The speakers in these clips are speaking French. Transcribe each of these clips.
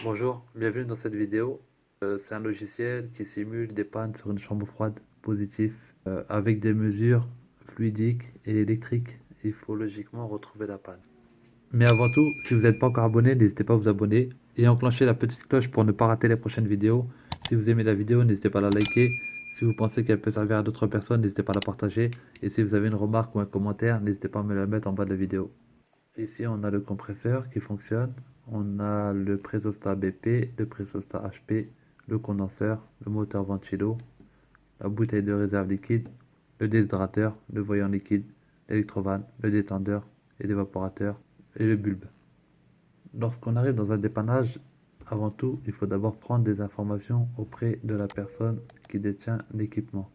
Bonjour, bienvenue dans cette vidéo. C'est un logiciel qui simule des pannes sur une chambre froide positive avec des mesures fluidiques et électriques. Il faut logiquement retrouver la panne. Mais avant tout, si vous n'êtes pas encore abonné, n'hésitez pas à vous abonner et enclencher la petite cloche pour ne pas rater les prochaines vidéos. Si vous aimez la vidéo, n'hésitez pas à la liker. Si vous pensez qu'elle peut servir à d'autres personnes, n'hésitez pas à la partager. Et si vous avez une remarque ou un commentaire, n'hésitez pas à me la mettre en bas de la vidéo. Ici, on a le compresseur qui fonctionne. On a le présostat BP, le présostat HP, le condenseur, le moteur ventilo, la bouteille de réserve liquide, le déshydrateur, le voyant liquide, l'électrovanne, le détendeur et l'évaporateur et le bulbe. Lorsqu'on arrive dans un dépannage, avant tout, il faut d'abord prendre des informations auprès de la personne qui détient l'équipement.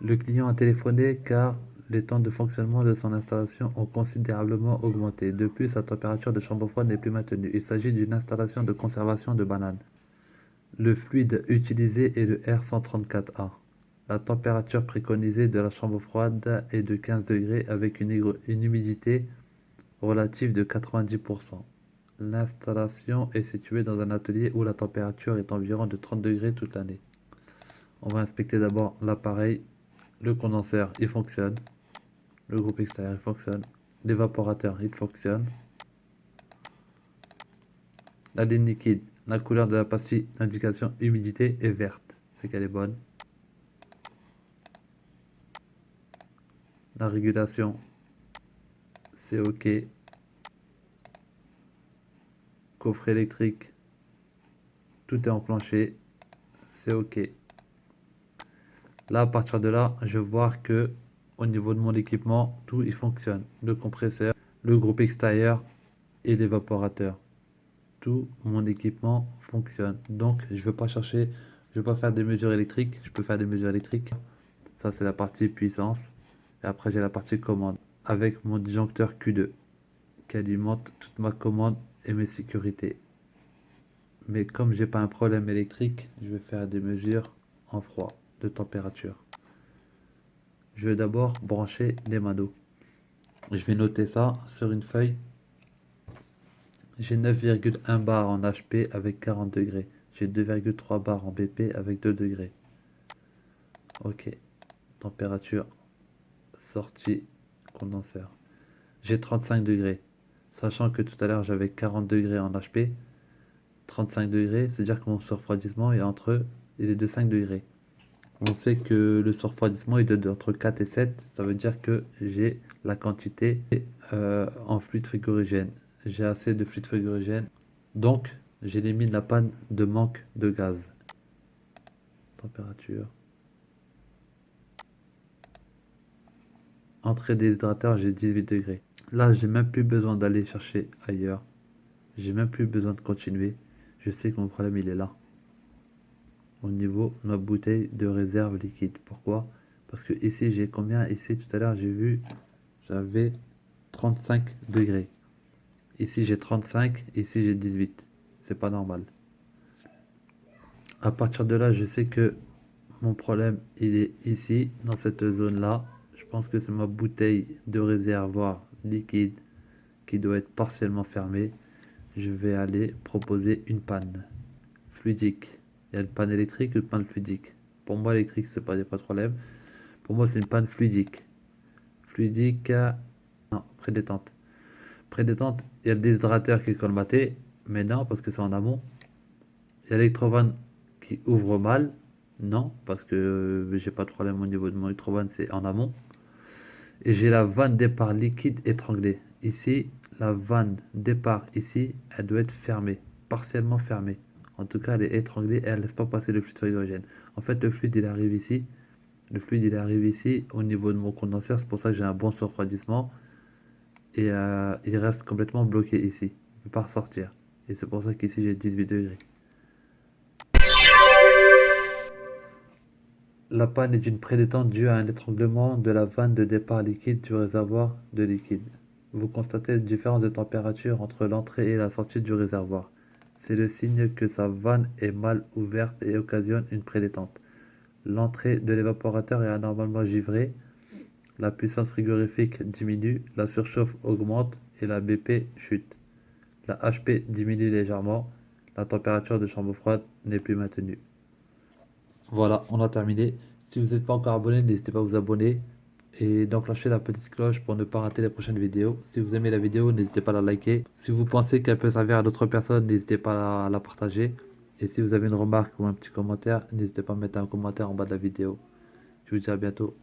Le client a téléphoné car les temps de fonctionnement de son installation ont considérablement augmenté. De plus, sa température de chambre froide n'est plus maintenue. Il s'agit d'une installation de conservation de bananes. Le fluide utilisé est le R134A. La température préconisée de la chambre froide est de 15 degrés avec une humidité relative de 90%. L'installation est située dans un atelier où la température est environ de 30 degrés toute l'année. On va inspecter d'abord l'appareil. Le condenseur, il fonctionne. Le groupe extérieur, il fonctionne. L'évaporateur, il fonctionne. La ligne liquide, la couleur de la pastille d'indication humidité est verte. C'est qu'elle est bonne. La régulation, c'est OK. Coffret électrique, tout est enclenché. C'est OK. Là, à partir de là, je vois que au niveau de mon équipement, tout il fonctionne. Le compresseur, le groupe extérieur et l'évaporateur. Tout mon équipement fonctionne. Donc, je ne veux pas chercher, je ne veux pas faire des mesures électriques. Je peux faire des mesures électriques. Ça, c'est la partie puissance. Et après, j'ai la partie commande avec mon disjoncteur Q2 qui alimente toute ma commande et mes sécurités. Mais comme j'ai pas un problème électrique, je vais faire des mesures en froid de température. Je vais d'abord brancher les manos. Je vais noter ça sur une feuille. J'ai 9,1 bar en HP avec 40 degrés. J'ai 2,3 bar en BP avec 2 degrés. Ok. Température sortie condenseur. J'ai 35 degrés. Sachant que tout à l'heure j'avais 40 degrés en HP. 35 degrés, c'est-à-dire que mon surfroidissement il est de 5 degrés. On sait que le surfroidissement est entre 4 et 7. Ça veut dire que j'ai la quantité en fluide frigorigène. J'ai assez de fluide frigorigène. Donc, j'élimine la panne de manque de gaz. Température. Entrée des hydrateurs, j'ai 18 degrés. Là, j'ai même plus besoin d'aller chercher ailleurs. J'ai même plus besoin de continuer. Je sais que mon problème, il est là. Au niveau de ma bouteille de réserve liquide. Pourquoi? Parce que ici, j'ai combien? Ici, tout à l'heure, j'ai vu, j'avais 35 degrés. Ici, j'ai 35. Ici, j'ai 18. C'est pas normal. À partir de là, je sais que mon problème, il est ici, dans cette zone-là. Je pense que c'est ma bouteille de réservoir liquide qui doit être partiellement fermée. Je vais aller proposer une panne fluidique. Il y a une panne électrique et une panne fluidique. Pour moi, électrique, c'est pas, y a pas de problème. Pour moi, c'est une panne fluidique. Fluidique, non, prédétente. Prédétente, il y a le déshydrateur qui est colmaté, mais non, parce que c'est en amont. Il y a l'électrovanne qui ouvre mal, non, parce que j'ai pas de problème au niveau de mon électrovanne, c'est en amont. Et j'ai la vanne départ liquide étranglée. Ici, la vanne départ ici, elle doit être fermée, partiellement fermée. En tout cas, elle est étranglée et elle ne laisse pas passer le fluide frigorigène. En fait, le fluide, il arrive ici. Le fluide, il arrive ici, au niveau de mon condenseur. C'est pour ça que j'ai un bon surfroidissement. Et il reste complètement bloqué ici. Il ne peut pas ressortir. Et c'est pour ça qu'ici, j'ai 18 degrés. La panne est d'une prédétente due à un étranglement de la vanne de départ liquide du réservoir de liquide. Vous constatez une différence de température entre l'entrée et la sortie du réservoir. C'est le signe que sa vanne est mal ouverte et occasionne une prédétente. L'entrée de l'évaporateur est anormalement givrée, la puissance frigorifique diminue, la surchauffe augmente et la BP chute. La HP diminue légèrement, la température de chambre froide n'est plus maintenue. Voilà, on a terminé. Si vous n'êtes pas encore abonné, n'hésitez pas à vous abonner et d'enclencher la petite cloche pour ne pas rater les prochaines vidéos. Si vous aimez la vidéo, n'hésitez pas à la liker. Si vous pensez qu'elle peut servir à d'autres personnes, n'hésitez pas à la partager. Et si vous avez une remarque ou un petit commentaire, n'hésitez pas à mettre un commentaire en bas de la vidéo. Je vous dis à bientôt.